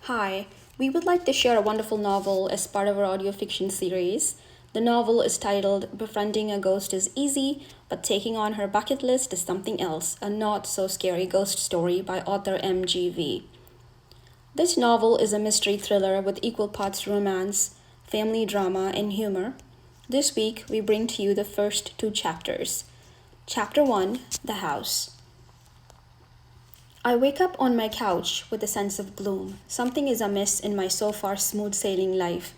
Hi, we would like to share a wonderful novel as part of our audio fiction series. The novel is titled Befriending a Ghost is Easy, but Taking on Her Bucket List is Something Else, a not so scary ghost story by author MGV. This novel is a mystery thriller with equal parts romance, family drama, and humor. This week, we bring to you the first two chapters. Chapter 1: The House. I wake up on my couch with a sense of gloom. Something is amiss in my so far smooth sailing life.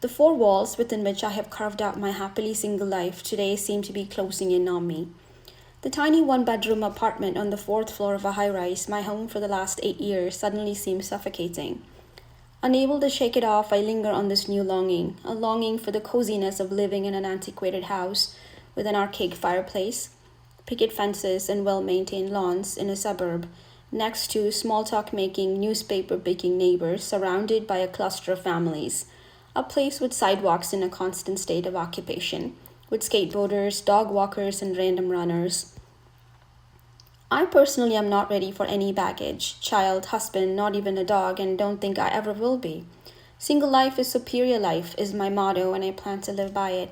The four walls within which I have carved out my happily single life today seem to be closing in on me. The tiny one bedroom apartment on the fourth floor of a high rise, my home for the last 8 years, suddenly seems suffocating. Unable to shake it off, I linger on this new longing, a longing for the coziness of living in an antiquated house with an archaic fireplace, picket fences, and well maintained lawns in a suburb, next to small talk making, newspaper picking neighbors surrounded by a cluster of families, a place with sidewalks in a constant state of occupation, with skateboarders, dog walkers, and random runners. I personally am not ready for any baggage, child, husband, not even a dog, and don't think I ever will be. Single life is superior life is my motto, and I plan to live by it.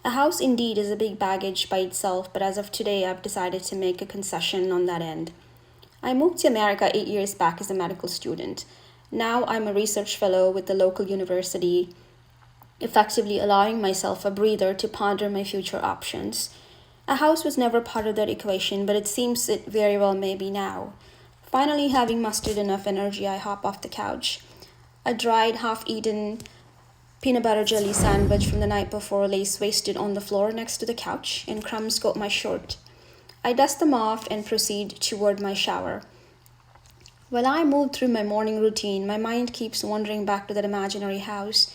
A house indeed is a big baggage by itself, but as of today, I've decided to make a concession on that end. I moved to America 8 years back as a medical student. Now I'm a research fellow with the local university, effectively allowing myself a breather to ponder my future options. A house was never part of that equation, but it seems it very well may be now. Finally, having mustered enough energy, I hop off the couch. A dried, half eaten peanut butter jelly sandwich from the night before lays wasted on the floor next to the couch, and crumbs coat my shirt. I dust them off and proceed toward my shower. While I move through my morning routine, my mind keeps wandering back to that imaginary house.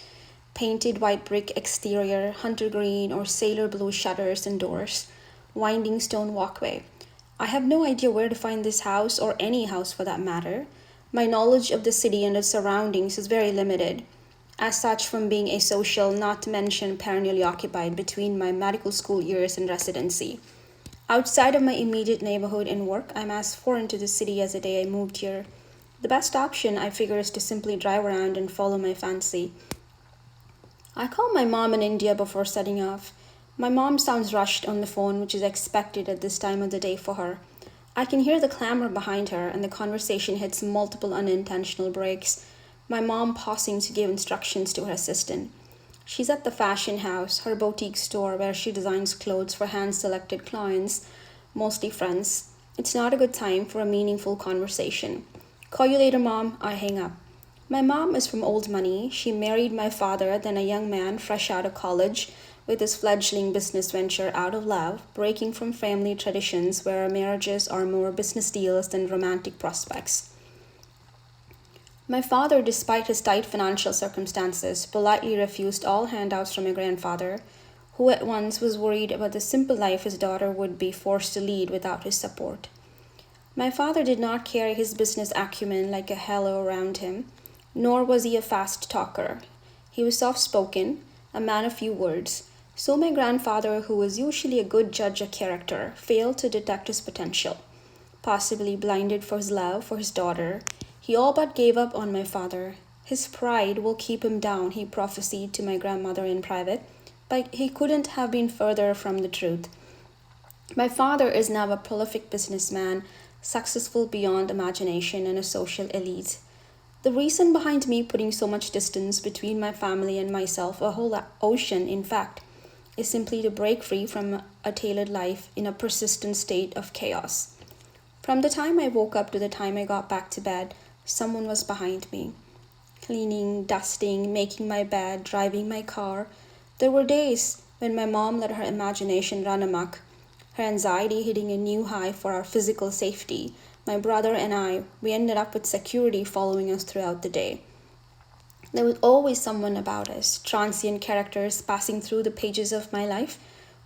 Painted white brick exterior, hunter green or sailor blue shutters and doors, winding stone walkway. I have no idea where to find this house or any house for that matter. My knowledge of the city and its surroundings is very limited. As such, from being a social, not to mention perennially occupied between my medical school years and residency. Outside of my immediate neighborhood and work, I'm as foreign to the city as the day I moved here. The best option, I figure, is to simply drive around and follow my fancy. I call my mom in India before setting off. My mom sounds rushed on the phone, which is expected at this time of the day for her. I can hear the clamor behind her, and the conversation hits multiple unintentional breaks. My mom pausing to give instructions to her assistant. She's at the fashion house, her boutique store where she designs clothes for hand selected clients, mostly friends. It's not a good time for a meaningful conversation. Call you later, Mom. I hang up. My mom is from old money. She married my father, then a young man fresh out of college, with his fledgling business venture out of love, breaking from family traditions where marriages are more business deals than romantic prospects. My father, despite his tight financial circumstances, politely refused all handouts from my grandfather, who at once was worried about the simple life his daughter would be forced to lead without his support. My father did not carry his business acumen like a halo around him, nor was he a fast talker. He was soft spoken, a man of few words. So my grandfather, who was usually a good judge of character, failed to detect his potential. Possibly blinded for his love for his daughter, he all but gave up on my father. His pride will keep him down, he prophesied to my grandmother in private, but he couldn't have been further from the truth. My father is now a prolific businessman, successful beyond imagination and a social elite. The reason behind me putting so much distance between my family and myself, a whole ocean in fact, is simply to break free from a tailored life in a persistent state of chaos. From the time I woke up to the time I got back to bed, someone was behind me. Cleaning, dusting, making my bed, driving my car. There were days when my mom let her imagination run amok, her anxiety hitting a new high for our physical safety. My brother and I, we ended up with security following us throughout the day. There was always someone about us, transient characters passing through the pages of my life,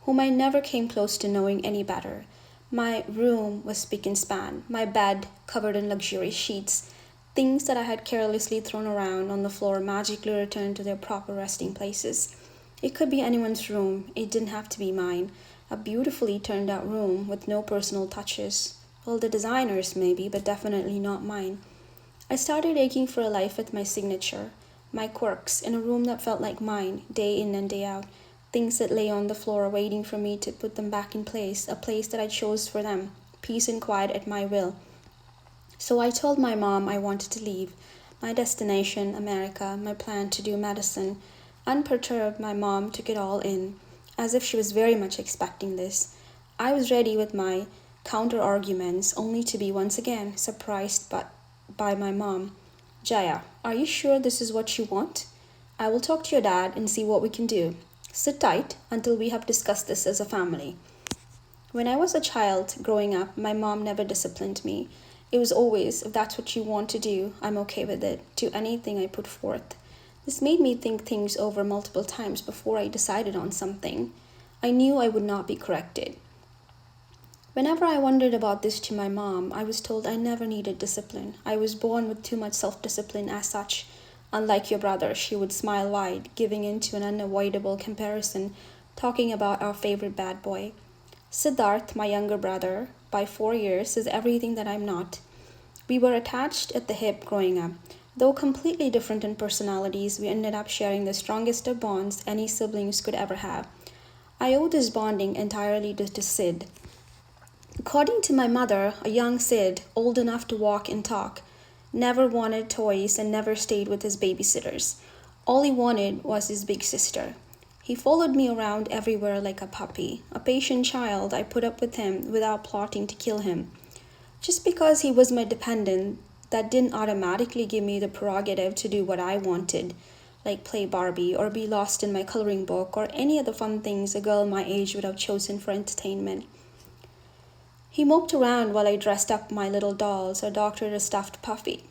whom I never came close to knowing any better. My room was spick and span, my bed covered in luxurious sheets. Things that I had carelessly thrown around on the floor magically returned to their proper resting places. It could be anyone's room, it didn't have to be mine. A beautifully turned out room with no personal touches. Well, the designer's maybe, but definitely not mine. I started aching for a life with my signature, my quirks, in a room that felt like mine, day in and day out. Things that lay on the floor waiting for me to put them back in place, a place that I chose for them, peace and quiet at my will. So I told my mom I wanted to leave. My destination, America, my plan to do medicine. Unperturbed, my mom took it all in, as if she was very much expecting this. I was ready with my counter arguments, only to be once again surprised by my mom. Jaya, are you sure this is what you want? I will talk to your dad and see what we can do. Sit tight until we have discussed this as a family. When I was a child growing up, my mom never disciplined me. It was always, if that's what you want to do, I'm okay with it, to anything I put forth. This made me think things over multiple times before I decided on something. I knew I would not be corrected. Whenever I wondered about this to my mom, I was told I never needed discipline. I was born with too much self discipline as such. Unlike your brother, she would smile wide, giving in to an unavoidable comparison, talking about our favorite bad boy. Siddharth, my younger brother, by 4 years, is everything that I'm not. We were attached at the hip growing up. Though completely different in personalities, we ended up sharing the strongest of bonds any siblings could ever have. I owe this bonding entirely to Sid. According to my mother, a young Sid, old enough to walk and talk, never wanted toys and never stayed with his babysitters. All he wanted was his big sister. He followed me around everywhere like a puppy. A patient child, I put up with him without plotting to kill him. Just because he was my dependent, that didn't automatically give me the prerogative to do what I wanted, like play Barbie or be lost in my coloring book or any of the fun things a girl my age would have chosen for entertainment. He moped around while I dressed up my little dolls or doctored a stuffed puppy.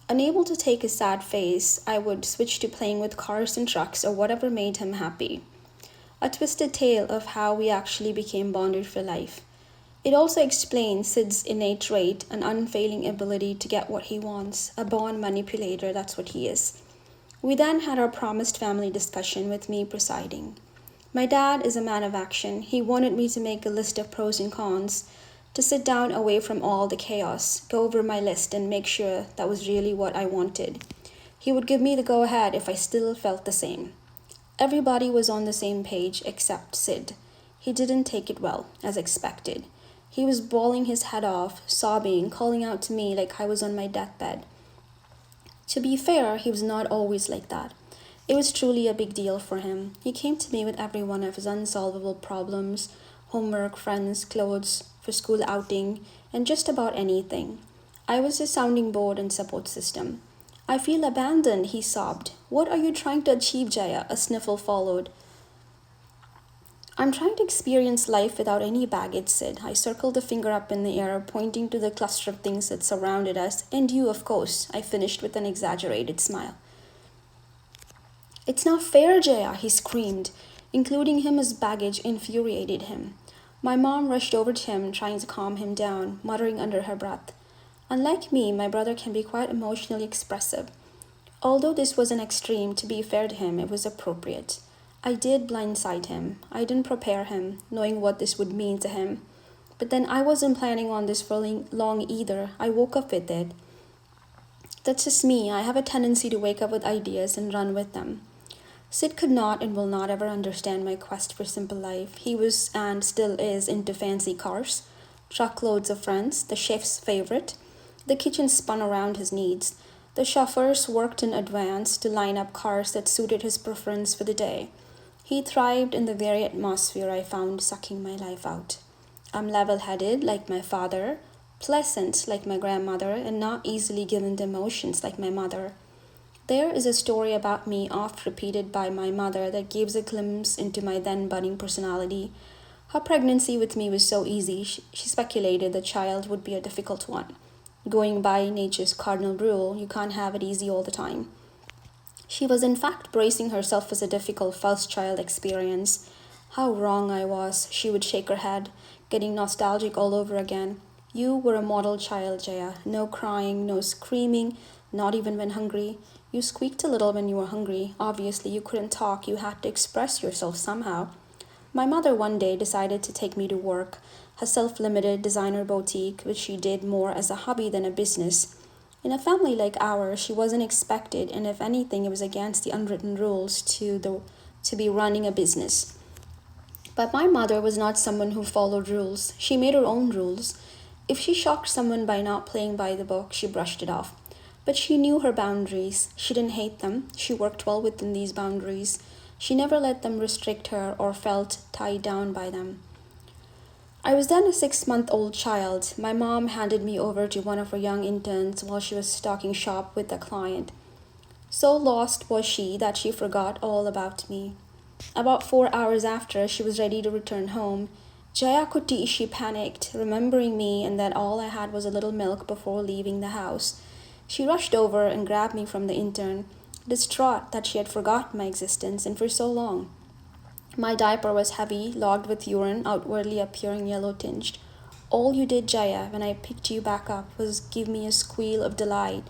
Unable to take his sad face, I would switch to playing with cars and trucks or whatever made him happy. A twisted tale of how we actually became bonded for life. It also explains Sid's innate trait, an unfailing ability to get what he wants, a born manipulator, that's what he is. We then had our promised family discussion with me presiding. My dad is a man of action. He wanted me to make a list of pros and cons, to sit down away from all the chaos, go over my list and make sure that was really what I wanted. He would give me the go-ahead if I still felt the same. Everybody was on the same page except Sid. He didn't take it well, as expected. He was bawling his head off, sobbing, calling out to me like I was on my deathbed. To be fair, he was not always like that. It was truly a big deal for him. He came to me with every one of his unsolvable problems, homework, friends, clothes, for school outing, and just about anything. I was his sounding board and support system. I feel abandoned, he sobbed. What are you trying to achieve, Jaya? A sniffle followed. I'm trying to experience life without any baggage, Sid. I circled a finger up in the air, pointing to the cluster of things that surrounded us, and you, of course, I finished with an exaggerated smile. It's not fair, Jaya, he screamed. Including him as baggage infuriated him. My mom rushed over to him, trying to calm him down, muttering under her breath. Unlike me, my brother can be quite emotionally expressive. Although this was an extreme, to be fair to him, it was appropriate. I did blindside him. I didn't prepare him, knowing what this would mean to him. But then I wasn't planning on this for long either. I woke up with it. That's just me. I have a tendency to wake up with ideas and run with them. Sid could not and will not ever understand my quest for simple life. He was and still is into fancy cars, truckloads of friends, the chef's favorite. The kitchen spun around his needs. The chauffeurs worked in advance to line up cars that suited his preference for the day. He thrived in the very atmosphere I found sucking my life out. I'm level-headed like my father, pleasant like my grandmother, and not easily given to emotions like my mother. There is a story about me oft repeated by my mother that gives a glimpse into my then budding personality. Her pregnancy with me was so easy, she speculated the child would be a difficult one. Going by nature's cardinal rule, you can't have it easy all the time. She was in fact bracing herself as a difficult first child experience. How wrong I was, she would shake her head, getting nostalgic all over again. You were a model child, Jaya. No crying, no screaming, not even when hungry. You squeaked a little when you were hungry. Obviously, you couldn't talk. You had to express yourself somehow. My mother one day decided to take me to work. her self limited designer boutique, which she did more as a hobby than a business. In a family like ours, she wasn't expected, and if anything, it was against the unwritten rules to be running a business. But my mother was not someone who followed rules. She made her own rules. If she shocked someone by not playing by the book, she brushed it off. But she knew her boundaries. She didn't hate them. She worked well within these boundaries. She never let them restrict her or felt tied down by them. I was then a 6-month-old child. My mom handed me over to one of her young interns while she was stocking shop with a client. So lost was she that she forgot all about me. About 4 hours after she was ready to return home, Jaya Kuti, she panicked, remembering me and that all I had was a little milk before leaving the house. She rushed over and grabbed me from the intern, distraught that she had forgotten my existence and for so long. My diaper was heavy, logged with urine, outwardly appearing yellow tinged. All you did, Jaya, when I picked you back up was give me a squeal of delight.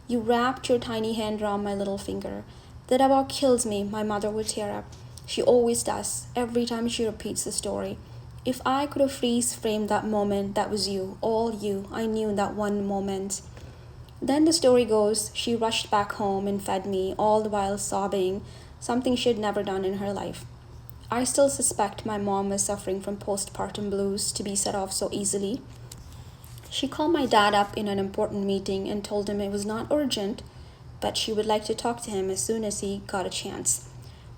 You wrapped your tiny hand around my little finger. That about kills me, my mother would tear up. She always does, every time she repeats the story. If I could have freeze-framed that moment, that was you, all you. I knew in that one moment. Then the story goes, she rushed back home and fed me, all the while sobbing, something she had never done in her life. I still suspect my mom was suffering from postpartum blues to be set off so easily. She called my dad up in an important meeting and told him it was not urgent, but she would like to talk to him as soon as he got a chance.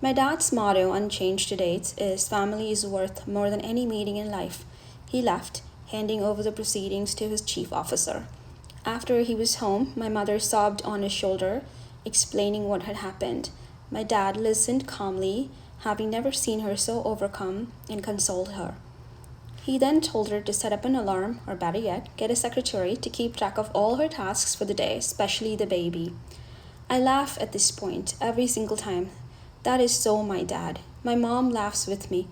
My dad's motto, unchanged to date, is family is worth more than any meeting in life. He left, handing over the proceedings to his chief officer. After he was home, my mother sobbed on his shoulder, explaining what had happened. My dad listened calmly, having never seen her so overcome, and consoled her. He then told her to set up an alarm, or better yet, get a secretary to keep track of all her tasks for the day, especially the baby. I laugh at this point every single time. That is so my dad. My mom laughs with me.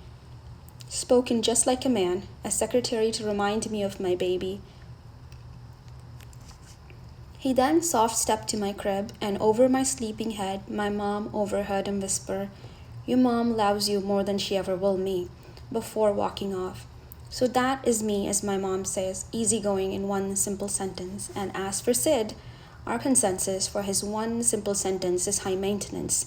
Spoken just like a man, a secretary to remind me of my baby. He then soft-stepped to my crib, and over my sleeping head, my mom overheard him whisper, "Your mom loves you more than she ever will me," before walking off. So that is me, as my mom says, easygoing in one simple sentence. And as for Sid, our consensus for his one simple sentence is high maintenance.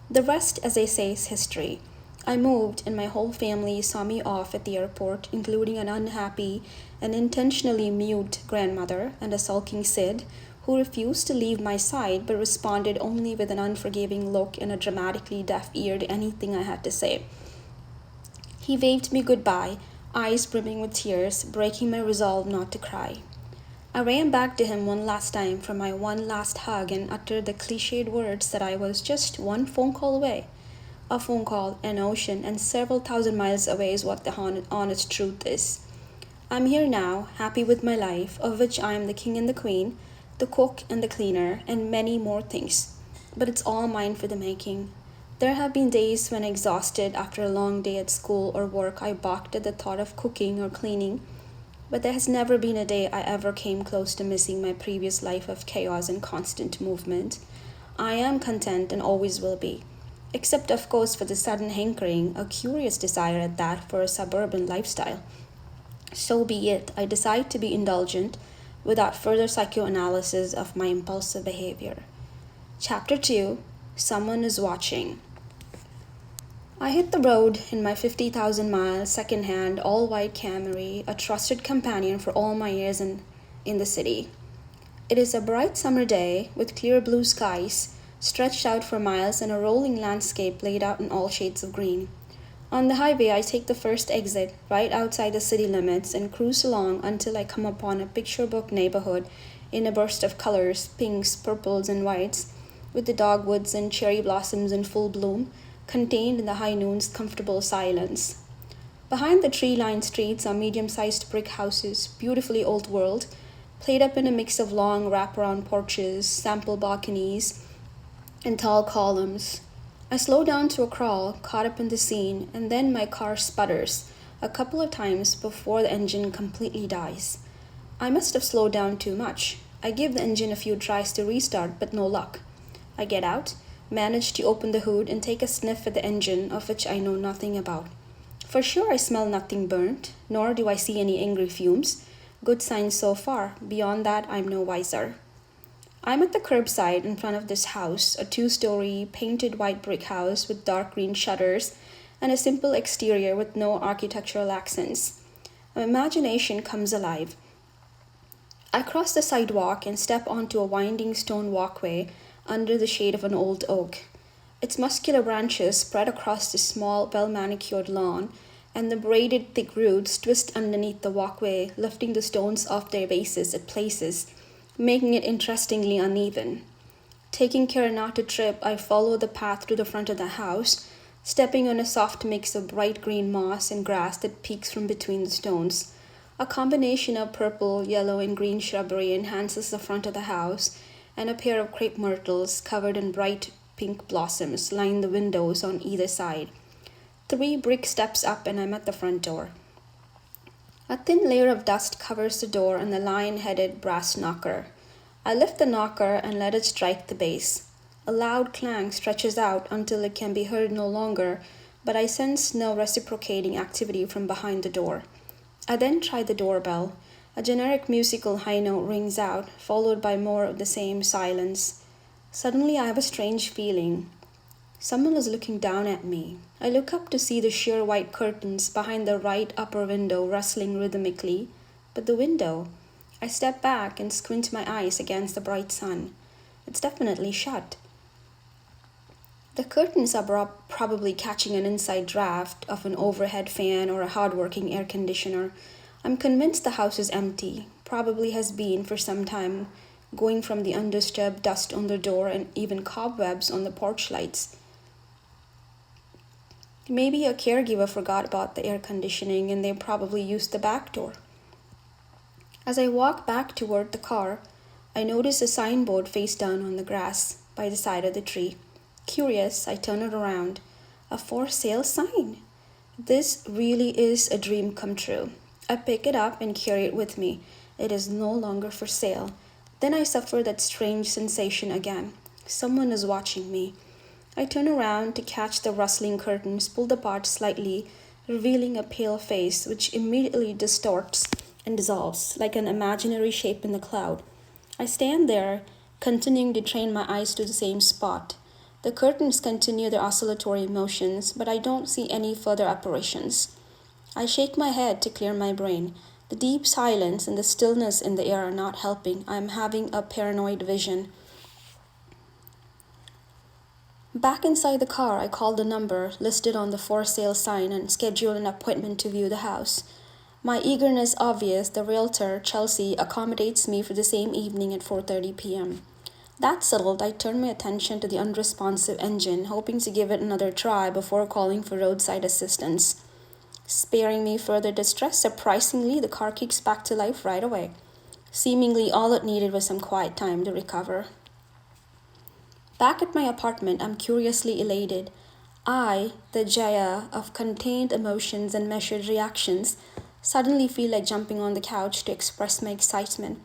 The rest, as they say, is history. I moved, and my whole family saw me off at the airport, including an unhappy and intentionally mute grandmother and a sulking Sid, who refused to leave my side but responded only with an unforgiving look and a dramatically deaf ear to anything I had to say. He waved me goodbye, eyes brimming with tears, breaking my resolve not to cry. I ran back to him one last time for my one last hug and uttered the cliched words that I was just one phone call away. A phone call, an ocean, and several thousand miles away is what the honest truth is. I'm here now, happy with my life, of which I am the king and the queen, the cook and the cleaner, and many more things. But it's all mine for the making. There have been days when exhausted after a long day at school or work, I balked at the thought of cooking or cleaning. But there has never been a day I ever came close to missing my previous life of chaos and constant movement. I am content and always will be. Except, of course, for the sudden hankering, a curious desire at that, for a suburban lifestyle. So be it. I decide to be indulgent without further psychoanalysis of my impulsive behavior. Chapter 2. Someone is watching. I hit the road in my 50,000-mile second-hand all-white Camry, a trusted companion for all my years in the city. It is a bright summer day with clear blue skies stretched out for miles and a rolling landscape laid out in all shades of green. On the highway, I take the first exit right outside the city limits and cruise along until I come upon a picture book neighborhood in a burst of colors, pinks, purples, and whites, with the dogwoods and cherry blossoms in full bloom, contained in the high noon's comfortable silence. Behind the tree-lined streets are medium-sized brick houses, beautifully old-world, played up in a mix of long wraparound porches, sample balconies, and tall columns. I slow down to a crawl, caught up in the scene, and then my car sputters a couple of times before the engine completely dies. I must have slowed down too much. I give the engine a few tries to restart, but no luck. I get out, manage to open the hood, and take a sniff at the engine, of which I know nothing about. For sure, I smell nothing burnt, nor do I see any angry fumes. Good signs so far. Beyond that, I'm no wiser. I'm at the curbside in front of this house, a 2-story, painted white brick house with dark green shutters and a simple exterior with no architectural accents. My imagination comes alive. I cross the sidewalk and step onto a winding stone walkway under the shade of an old oak. Its muscular branches spread across the small, well manicured lawn, and the braided thick roots twist underneath the walkway, lifting the stones off their bases at places, making it interestingly uneven. Taking care not to trip, I follow the path to the front of the house, stepping on a soft mix of bright green moss and grass that peeks from between the stones. A combination of purple, yellow, and green shrubbery enhances the front of the house, and a pair of crepe myrtles covered in bright pink blossoms line the windows on either side. 3 brick steps up, and I'm at the front door. A thin layer of dust covers the door and the lion-headed brass knocker. I lift the knocker and let it strike the base. A loud clang stretches out until it can be heard no longer, but I sense no reciprocating activity from behind the door. I then try the doorbell. A generic musical high note rings out, followed by more of the same silence. Suddenly I have a strange feeling. Someone is looking down at me. I look up to see the sheer white curtains behind the right upper window rustling rhythmically. But the window. I step back and squint my eyes against the bright sun. It's definitely shut. The curtains are probably catching an inside draft of an overhead fan or a hard-working air conditioner. I'm convinced the house is empty, probably has been for some time, going from the undisturbed dust on the door and even cobwebs on the porch lights. Maybe a caregiver forgot about the air conditioning and they probably used the back door. As I walk back toward the car, I notice a signboard face down on the grass by the side of the tree. Curious, I turn it around. A for sale sign. This really is a dream come true. I pick it up and carry it with me. It is no longer for sale. Then I suffer that strange sensation again. Someone is watching me. I turn around to catch the rustling curtains pulled apart slightly, revealing a pale face which immediately distorts and dissolves like an imaginary shape in the cloud. I stand there, continuing to train my eyes to the same spot. The curtains continue their oscillatory motions, but I don't see any further apparitions. I shake my head to clear my brain. The deep silence and the stillness in the air are not helping. I am having a paranoid vision. Back inside the car, I call the number listed on the for sale sign and schedule an appointment to view the house. My eagerness obvious, the realtor, Chelsea, accommodates me for the same evening at 4:30 p.m. That settled, I turn my attention to the unresponsive engine, hoping to give it another try before calling for roadside assistance. Sparing me further distress, surprisingly, the car kicks back to life right away. Seemingly, all it needed was some quiet time to recover. Back at my apartment, I'm curiously elated. I, the Jaya of contained emotions and measured reactions, suddenly feel like jumping on the couch to express my excitement.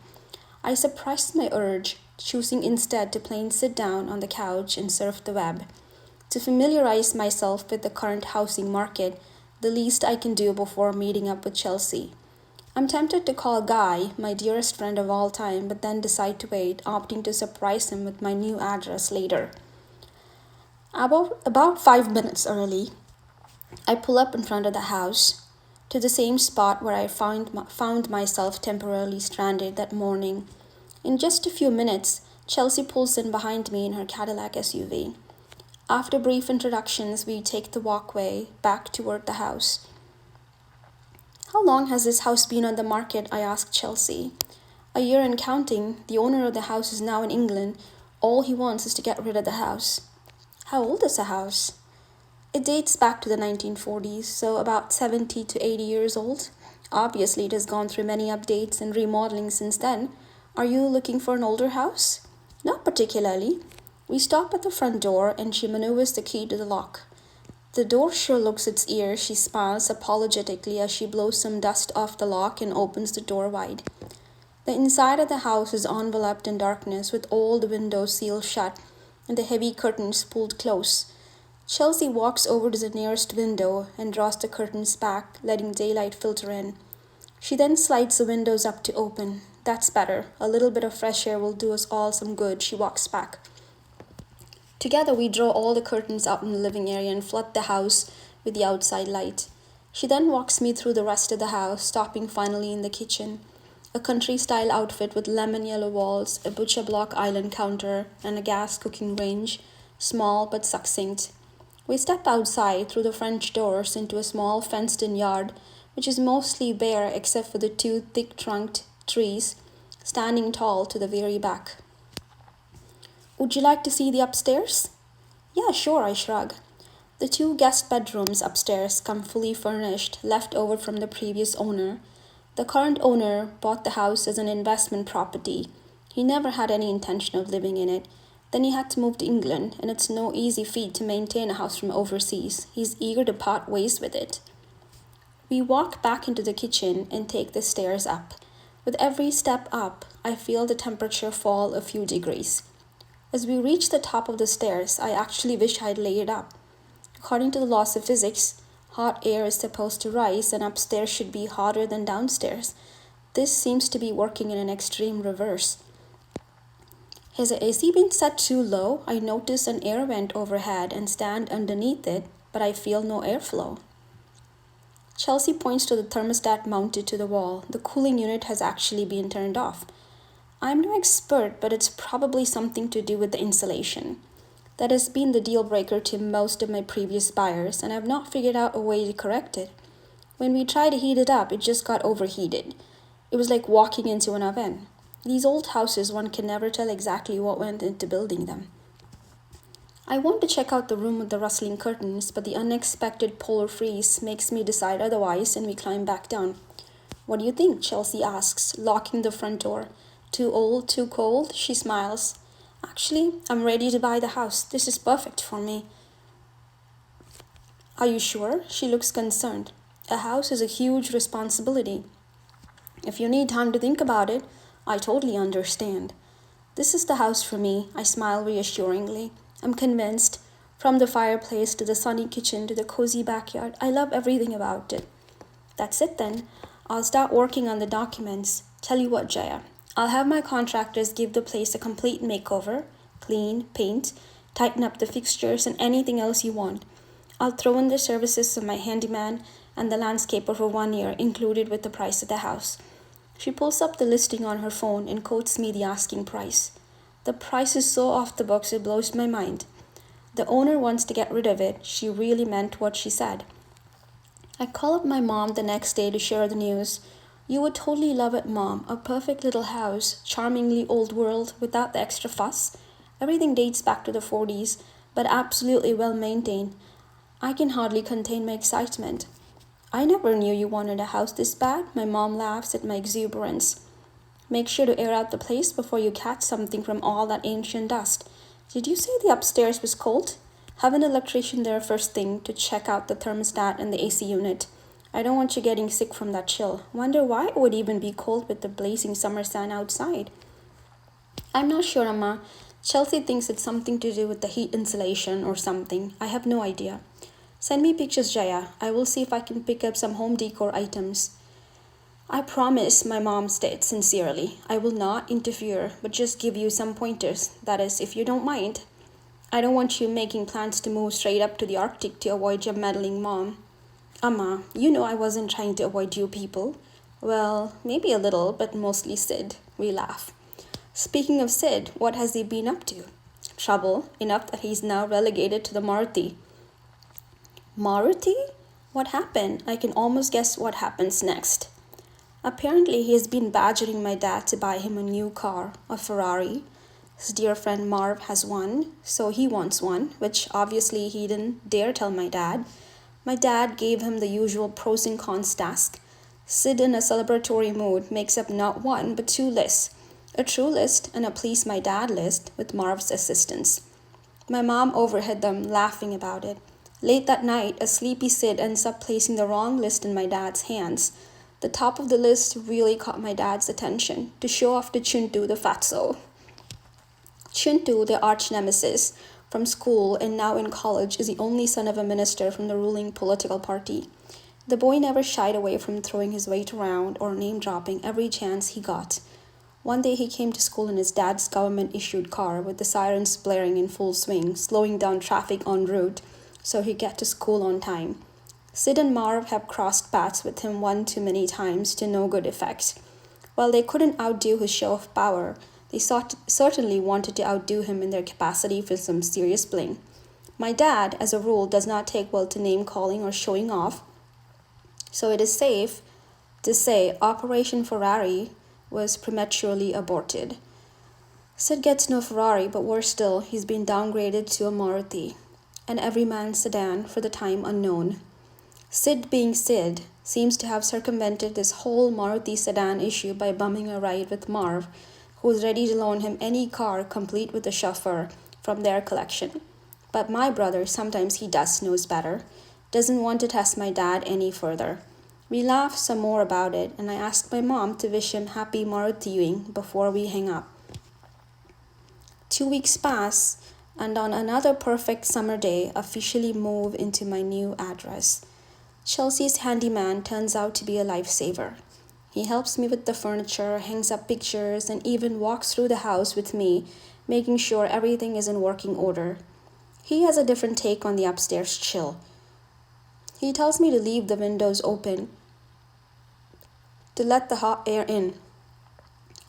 I suppress my urge, choosing instead to plain sit down on the couch and surf the web. To familiarize myself with the current housing market, the least I can do before meeting up with Chelsea. I'm tempted to call Guy, my dearest friend of all time, but then decide to wait, opting to surprise him with my new address later. About 5 minutes early, I pull up in front of the house, to the same spot where I found myself temporarily stranded that morning. In just a few minutes, Chelsea pulls in behind me in her Cadillac SUV. After brief introductions, we take the walkway back toward the house. How long has this house been on the market? I asked Chelsea. A year and counting. The owner of the house is now in England. All he wants is to get rid of the house. How old is the house? It dates back to the 1940s, so about 70 to 80 years old. Obviously, it has gone through many updates and remodeling since then. Are you looking for an older house? Not particularly. We stop at the front door and she maneuvers the key to the lock. The door sure looks its ear, she smiles apologetically as she blows some dust off the lock and opens the door wide. The inside of the house is enveloped in darkness with all the windows sealed shut and the heavy curtains pulled close. Chelsea walks over to the nearest window and draws the curtains back, letting daylight filter in. She then slides the windows up to open. That's better. A little bit of fresh air will do us all some good, she walks back. Together, we draw all the curtains out in the living area and flood the house with the outside light. She then walks me through the rest of the house, stopping finally in the kitchen. A country-style outfit with lemon yellow walls, a butcher block island counter, and a gas cooking range, small but succinct. We step outside through the French doors into a small fenced-in yard, which is mostly bare except for the two thick-trunked trees standing tall to the very back. Would you like to see the upstairs? Yeah, sure, I shrug. The two guest bedrooms upstairs come fully furnished, left over from the previous owner. The current owner bought the house as an investment property. He never had any intention of living in it. Then he had to move to England, and it's no easy feat to maintain a house from overseas. He's eager to part ways with it. We walk back into the kitchen and take the stairs up. With every step up, I feel the temperature fall a few degrees. As we reach the top of the stairs, I actually wish I'd laid up. According to the laws of physics, hot air is supposed to rise and upstairs should be hotter than downstairs. This seems to be working in an extreme reverse. Has the AC been set too low? I notice an air vent overhead and stand underneath it, but I feel no airflow. Chelsea points to the thermostat mounted to the wall. The cooling unit has actually been turned off. I'm no expert, but it's probably something to do with the insulation. That has been the deal breaker to most of my previous buyers, and I've not figured out a way to correct it. When we tried to heat it up, it just got overheated. It was like walking into an oven. These old houses, one can never tell exactly what went into building them. I want to check out the room with the rustling curtains, but the unexpected polar freeze makes me decide otherwise, and we climb back down. What do you think? Chelsea asks, locking the front door. Too old, too cold? She smiles. Actually, I'm ready to buy the house. This is perfect for me. Are you sure? She looks concerned. A house is a huge responsibility. If you need time to think about it, I totally understand. This is the house for me, I smile reassuringly. I'm convinced. From the fireplace to the sunny kitchen to the cozy backyard, I love everything about it. That's it then. I'll start working on the documents. Tell you what, Jaya, I'll have my contractors give the place a complete makeover, clean, paint, tighten up the fixtures, and anything else you want. I'll throw in the services of my handyman and the landscaper for 1 year, included with the price of the house. She pulls up the listing on her phone and quotes me the asking price. The price is so off the books it blows my mind. The owner wants to get rid of it. She really meant what she said. I call up my mom the next day to share the news. You would totally love it, Mom. A perfect little house, charmingly old world, without the extra fuss. Everything dates back to the 40s, but absolutely well maintained. I can hardly contain my excitement. I never knew you wanted a house this bad. My mom laughs at my exuberance. Make sure to air out the place before you catch something from all that ancient dust. Did you say the upstairs was cold? Have an electrician there first thing to check out the thermostat and the AC unit. I don't want you getting sick from that chill. Wonder why it would even be cold with the blazing summer sun outside. I'm not sure, Amma. Chelsea thinks it's something to do with the heat insulation or something. I have no idea. Send me pictures, Jaya. I will see if I can pick up some home decor items. I promise, my mom stated sincerely. I will not interfere, but just give you some pointers. That is, if you don't mind. I don't want you making plans to move straight up to the Arctic to avoid your meddling mom. Amma, you know I wasn't trying to avoid you people. Well, maybe a little, but mostly Sid. We laugh. Speaking of Sid, what has he been up to? Trouble, enough that he's now relegated to the Maruti. Maruti? What happened? I can almost guess what happens next. Apparently, he has been badgering my dad to buy him a new car, a Ferrari. His dear friend Marv has one, so he wants one, which obviously he didn't dare tell my dad. My dad gave him the usual pros and cons task. Sid, in a celebratory mood, makes up not one but two lists. A true list and a please my dad list with Marv's assistance. My mom overheard them, laughing about it. Late that night, a sleepy Sid ends up placing the wrong list in my dad's hands. The top of the list really caught my dad's attention, to show off to Chintu the fatso. Chintu, the arch nemesis, from school and now in college is the only son of a minister from the ruling political party. The boy never shied away from throwing his weight around or name dropping every chance he got. One day he came to school in his dad's government issued car with the sirens blaring in full swing, slowing down traffic en route so he'd get to school on time. Sid and Marv have crossed paths with him one too many times to no good effect. While they couldn't outdo his show of power, they certainly wanted to outdo him in their capacity for some serious bling. My dad, as a rule, does not take well to name calling or showing off, so it is safe to say Operation Ferrari was prematurely aborted. Sid gets no Ferrari, but worse still, he's been downgraded to a Maruti, an everyman sedan for the time unknown. Sid, being Sid, seems to have circumvented this whole Maruti sedan issue by bumming a ride with Marv, who is ready to loan him any car complete with a chauffeur from their collection. But my brother, sometimes he knows better, doesn't want to test my dad any further. We laugh some more about it, and I asked my mom to wish him happy Marutiing before we hang up. 2 weeks pass, and on another perfect summer day, officially move into my new address. Chelsea's handyman turns out to be a lifesaver. He helps me with the furniture, hangs up pictures, and even walks through the house with me, making sure everything is in working order. He has a different take on the upstairs chill. He tells me to leave the windows open to let the hot air in.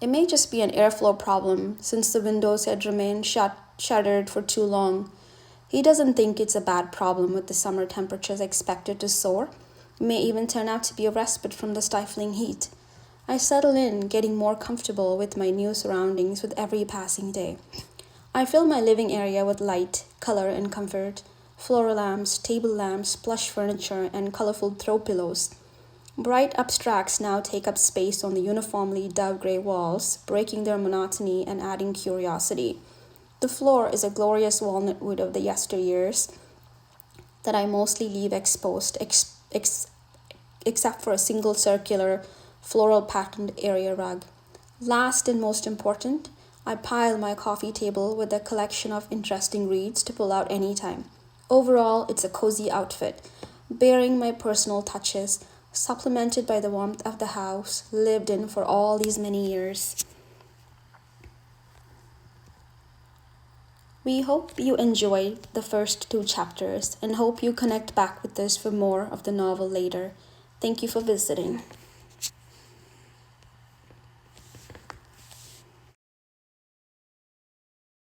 It may just be an airflow problem since the windows had remained shuttered for too long. He doesn't think it's a bad problem with the summer temperatures expected to soar. It may even turn out to be a respite from the stifling heat. I settle in, getting more comfortable with my new surroundings with every passing day. I fill my living area with light, color, and comfort. Floral lamps, table lamps, plush furniture, and colorful throw pillows. Bright abstracts now take up space on the uniformly dove gray walls, breaking their monotony and adding curiosity. The floor is a glorious walnut wood of the yesteryears that I mostly leave exposed, except for a single circular, floral patterned area rug. Last and most important, I pile my coffee table with a collection of interesting reads to pull out anytime. Overall, it's a cozy outfit, bearing my personal touches, supplemented by the warmth of the house lived in for all these many years. We hope you enjoyed the first 2 chapters and hope you connect back with us for more of the novel later. Thank you for visiting.